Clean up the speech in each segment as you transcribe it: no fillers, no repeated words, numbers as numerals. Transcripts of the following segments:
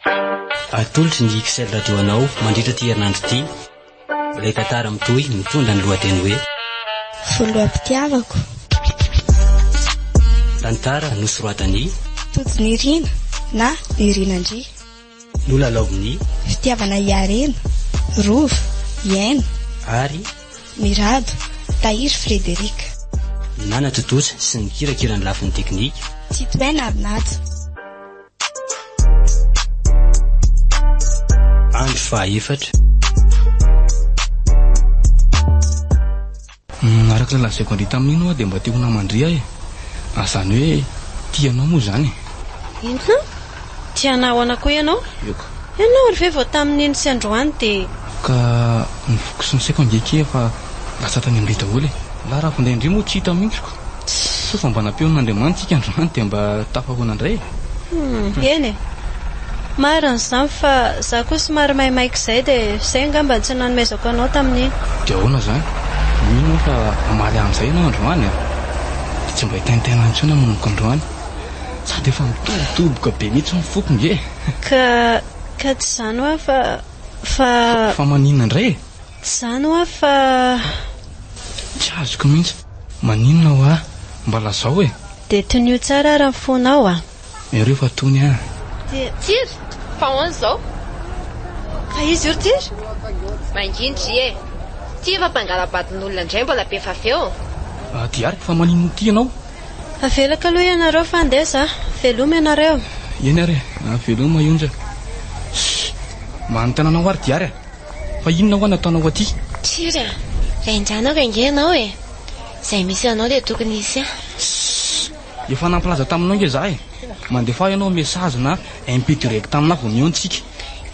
Atolotry ny Excel radio anao mandritra ty herinandro ty. Ilay tantara mitohy mitondra ny lohateny hoe Voloam-pitiavako. Tantara nosoratany Totony Irina na Irinandry. Nolalaoviny Fitiavana Iarena, Rova, Iaina ary Mirado, Tahiry Frederika. Nanatotosa sy ny kirakira ny lafin'ny teknika. Titoena Arnatsa. Andro fahaefatra. Araka lalazaiko andry tamin'ino dia mba teo namandria e. Azany hoe tianao moa zany. Inona? Tianao anako ianao? Eko. Ianao ry ve vao tamin'iny sy androany dia Ka ny foko sy ny saiko angeky fa lasa tany amin'ny daholo e. La raha fandray indray moa tsy hita mihitsiko. So fa mba nampeon'Andriamanitra androany dia mba tafahoana indray. eny e. Marina izany fa za koa somary maimaika izay dia izay angamba tsy nanomezako anao tamin'iny. Dia ahoana zany? Mino fa amaly amin'izay ianao androany a. Dia tsy mba hitaintaina intsony manomboka androany. Sady efa mitobotoboka be mihitsy ny foko nge. Ka tsy izany hoa fa Maninona indray e? tsy izany hoa fa Tsy azoko mihitsy. Maninona hoa? Mba lazao e. dia tonio tsara raha mifonao a. Ireo fa tony a. Tiry, fa ahoana izao? Fa izy io Tiry? Mangindry e. Ty efa mpangalabadin'olona indray mbola be fafeo. Diary fa maninona ty ianao? Avelaka aloha ianareo fa andeha za. Veloma ianareo. Eny ary veloma ionja. Manontany anao ary diary a. Fa inona hoa nataonao aty? Tiry a, rainjanao rangenao e. Izay misy anao dia tokony isy a. Efa nampilaza taminao nge za e. Mandefa ianao mesazy na MP direct amina vao miontsika.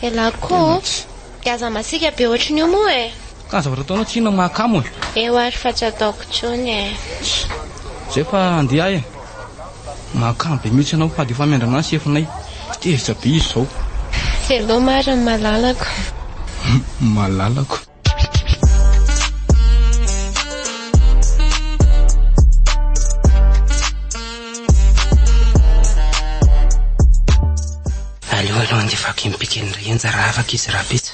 Elako, gaza masika be ohatry ny moa e. Ka zavatra ataonao tsy inona mahakamo e. Eo ary fa tsy ataoko tsony e. Zay fa andeha e. Mahakamo be mihitsy ianao fa efa miandrana ny sefinay. Tezitra be izy zao. Veloma ary ny malalako. Malalako. Aloha dia vaky mipikely renja raha afaka izy raha betsa.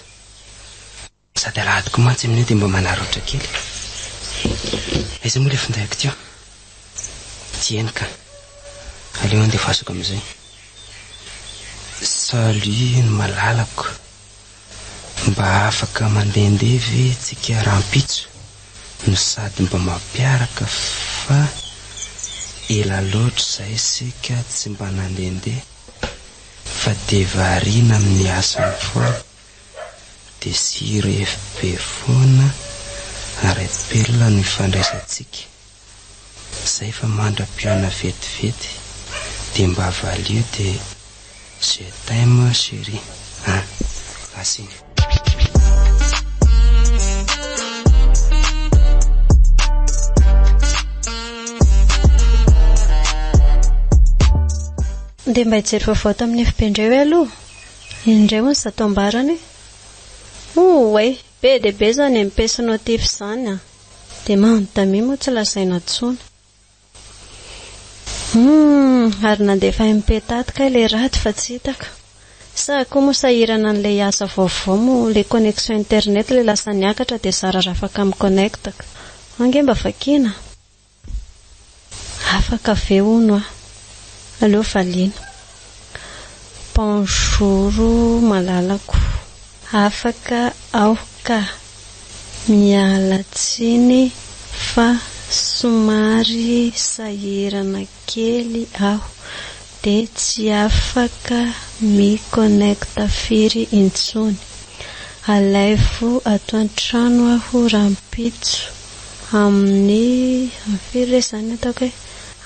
Sady alahadiko mantsy amin'io dia mba manarotra kely. Aiza moa ilay findaiko teo? Tieny ka. Aleoany dia fasoko amin'izay. Salut ny malalako. Mba afaka mandehandeha ve tsika rahampitso no sady mba mampiaraka fa ela loatra izay sika tsy mba nandehandeha fa dia variana amin'ny asany foana dia siro efibe foana ary apelona no ifandraisantsika. Izay fa mandra-piona vetivety dia mba valio dia je t'aime chérie. Asiny. Dia mba hijery vaovao tamin'ny FB-ndreo hoe aloha. Indray moa ny zato-ambarany. Oe, be dia be zany MP notif izany a. Dia manontamy moa tsy lazaina intsony. Ary nandefa MP tatika ilay raty fa tsy hitaka. Sa koa moa sahirana an'ilay asa vaovao moa ilay connexion internet ilay lasa niakatra dia zara raha afaka miconnectaka. Ange mba vakina. Afaka ve hono a. Allô Valine. Bonjour malalako. Afaka aoka. Miala tsiny fa somary sahirana kely aho dia tsy afaka miconnecta firy intsony. Alaifo ato an-trano aho rahampitso amin'ny firy izany ataoko hoe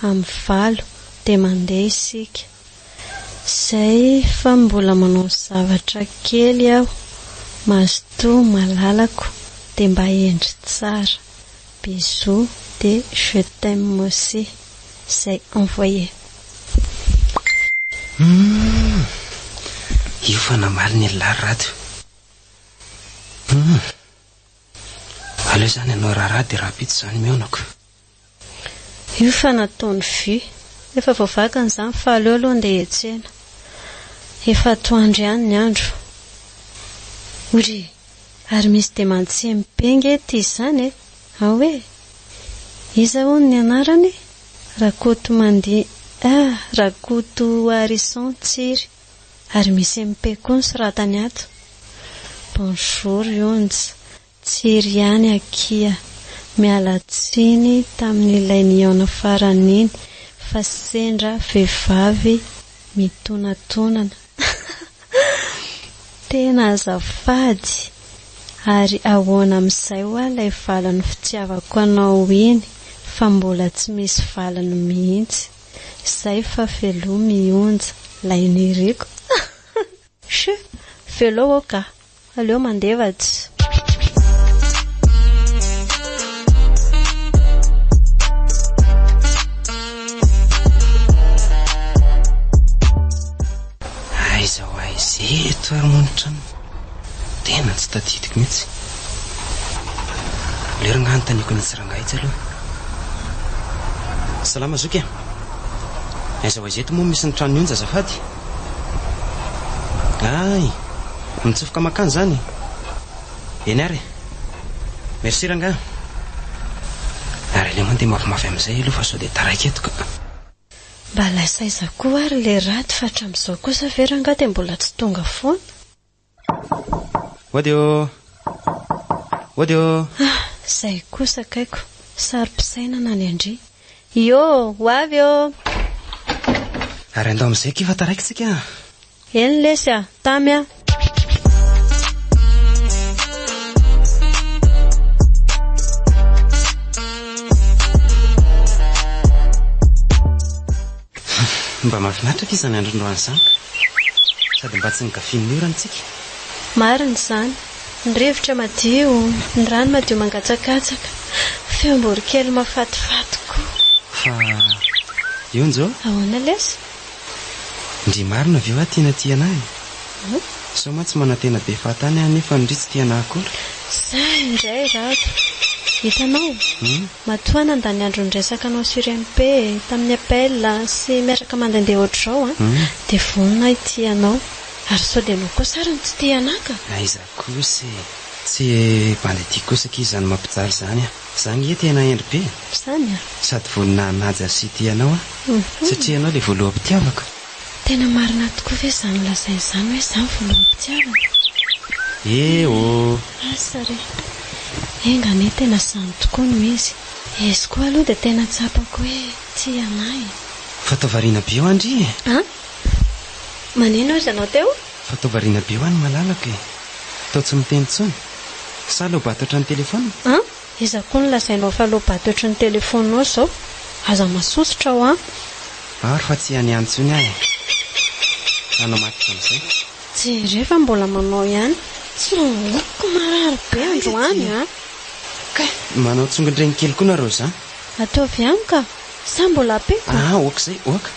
amin'ny 7 dia mandeha isika. Izay fa mbola manao zavatra kely aho. Mazotoa malalako dia mba endry tsara. Bisous dia je t'aime aussi. C'est envoyé. Io fa namaly ny larato. Aleo zany anao raha dia rahampitso izany mionako. Io fa nataony vy. Efa voavakany izany fa aleo aloha andeha hiantsena. efa atoandro ihany ny andro. Ory, ary misy demantsy mipenga ety izany e. Hoe, iza hono ny anarany? Rakoto mandeha, Rakoto Harrison Tsiry. Ary misy MP koa ny soratany ato. Bonjour Onja, Tsiry ihany akia. Miala tsiny tamin'ilay niona farany iny, fa sendra vehivavy mitonatonana. Tena azafady. Ary ahoana amin'izay hoa ilay valany fitiavako anao iny, fa mbola tsy misy valany mihitsy. Izay fa felo mionja, lay niriko. She, felo oka, aleo mandevatsy. Izao aizeto ary monitrano tena tsy tadidiko mihitsy. Lera nganontaniako ny tsirangaitsy aloha. Salama zoky. Izao aizeto moa misy ny trano Onja azafady. Ay, mitsofoka makany zany. Eny ary. Merci ranga. Ary le mandeha mafimafy amin'izay aloha fa sao dia taraiky eto ka. Mba laisaiza koa ary le raty fa hatramin'izao kosa veranga dia mbola tsy tonga foana. Odio. Izay kosa kaiko, sary-pisainana ny Andry. Yo, ho avy eo. Ary andao amin'izay kifa taraiky tsika. Eny lesy a, tamy a. Mba mahafinaritra ky izany andron-droany izany. Sady mba tsy nikafian'ny orantsika. Marina izany. Ny rivotra madio, ny rano madio mangatsakatsaka. Feom-borikely mafatifaty koa. Fa Onja, Ahoana lesy? ndry marina avy eo aho tiana anahy. Sao ma tsy manantena be fahatany aho nefa ndry tsy tiana akory. Zay indray rato. Hitanao, matoa nandany andro nresaka anao sur MP tamin'ny appel sy miaraka mandehandeha ohatr'izao dia vonona ity anao. Ary sao dia anao koa sara ny tsy tia anaka. Aiza kosa tsy bandetia kosa ki izany mampijaly zany a. Zany e tena endry be. Izany a. Sady vonina naja sy tianao satria anao ilay voaloham-pitiavako. Tena marina tokoa ve izany lazay izany hoe izany voaloham-pitiavana? Asary. Engane tena sany tokoa no izy. Izy koa aloha dia tena tsapako hoe tia anay. Fataovariana be ho andry. Manino izy anao teo? Fataovariana be ho any malalaka e. Tao tsy miteny tsony. Sa lobato ohatran'ny telefona? Iza koa no lazainao fa lobato ohatran'ny telefonao izao. Aza masosotra ho Ary fa tsy ihany antsony ahy. Anao matika amin'izay. Tsy rehefa mbola manao ihany. Tsy loko marary be androany Kay, manao tsongodregny kely koa nareo za. Ataovy ihany ka. Sa mbola apeko? Oka izay, oka.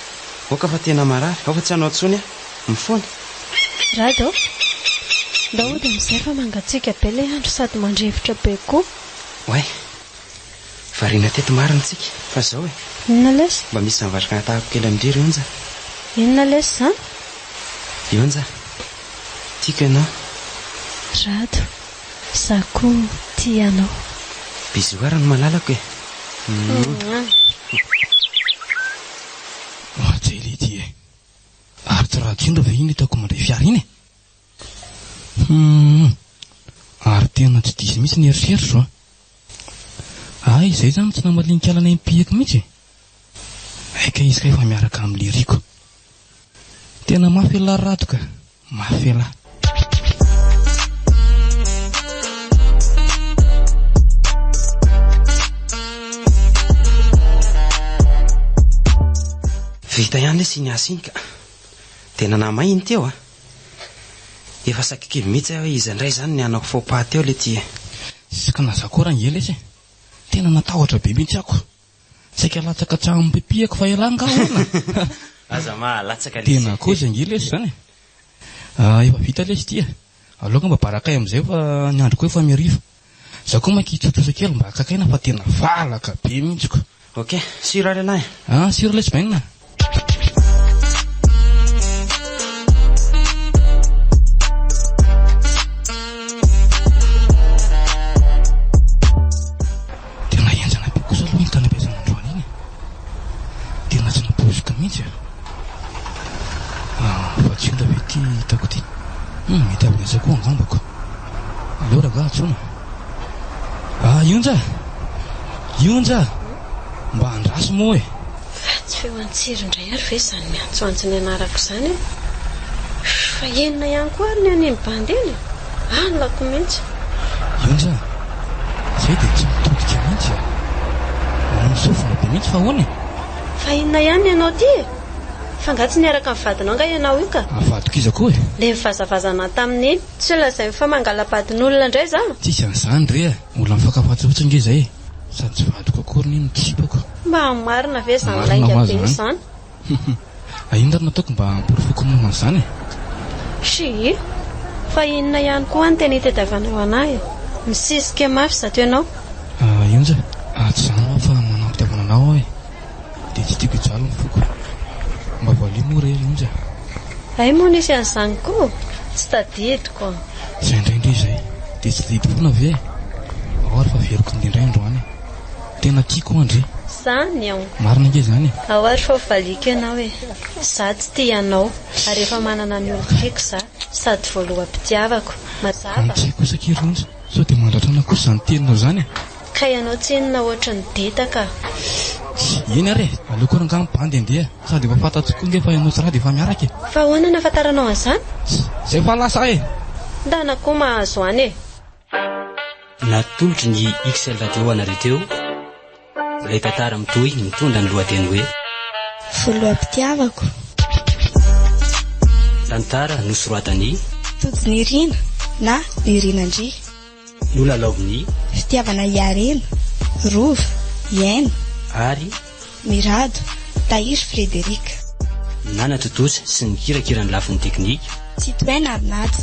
Oka fa tena marary. Ao fa tsy hanao tsony mifoana. Rado, daody amin'izay fa mangatsiaka be ilay andro sady mandrivotra be koa. Oay, variana teto marina tsika. Fa izao Inona lesy? mba misy zanavatraka tahako kely amindry Onja. Inona lesy izany? Onja, tiako ianao. Rado, za koa tia anao. Bisou ary no malalako e. Jely ity e. Ary tsy raha tsindro ve iny hitako mandray fiara iny e. Ary tena tsy diso mihitsy ny eritreritro Ay, izay zany tsy namalinika alana impihako mihitsy. Aika izy ka efa miaraka amin'ny liriko. Tena mafy lahy ratoka. Mafy lahy. Vita ihany le siny asa iny ka. Tena namay iny teo Efa sakikivy mihitsy hoe izy indray zany ny anako faux pas teo le ty. Saka nazakora ngeletsy. Tena natahotra be mihitsy ako. Saika latsaka trano pipihako fa elanga hoana. Aza latsaka le. Tena kosa ngeletsy zany. Efa vita lesy ty. Aloka mba barakay amin'izay fa ny andro koa efa miariva. Za koa makitsotsosa kely mba akakaina fa tena valaka be mihitsy ko. Ok, sira lenahy. Sira lesy bainina. ty hitako ty mety avin'izay koa angambako aleo raha tsona ionja mba andraso moa tsy feoantsiro indray ary ve izany miantsoantsony anarako izany fa enina ihany koa ary ny aniny bandy eny alako mihitsy ionja zay dia tsy mitodika mihitsy misofona be mihitsy fa hoany fa inona ihany ianao ty fa nga tsy niaraka amin'ny vadinao nga ianao io ka avadiko iza koa le mivazavazana tamin'iny tsy lazay fa mangala-badin'olona indray za tsisy an'izany re olona mifankafatsy nge zay sady tsy vadiko akory ny tsipako mba marina ve izany lainga be izany inona ary nataoko mba hamporofoko momba an'izany si fa inona ihany koa ny tena hitadiavana eo anahy misisika mafy zato ianao ionja tsy zany ao fa manampitiavana anao aho dia tsy tiako ijalo ny foko mba voalimo re ionja ay moa nisy an'izany koa tsy tadidiko izay indraindray izay dia tsy tadidiko ve ao ary fa veriko indindray androany tena tiako andre zany ao marina nge zany ao ary fa valiko ianao za tsy tia ianao ary efa manana ny olo tiako za sady voaloham-pitiavako mazava tsy kosa kirionja sao dia mandratrana kosa izany teninao zany ka ianao tsy inona ohatry ny ditaka eny ary aleo koa ranga mibandy andeha sady efa fantatsokoa nge fa ianao tsy raha dia efa miaraka fa ahoana nafantaranao an'izany zay fa lasa ndana koa mahazo any natolotry ny XL radio anareo ilay tantara mitohy mitondra ny lohateny hoe voaloham-pitiavako tantara nosoratany tojo ny rina na ny rinandry nolalaoviny fitiavana iarena rova iaina ary mirado tahiry Frédéric nanatotosa sy ny kirakirany lafin'ny teknika tsy toaina arinato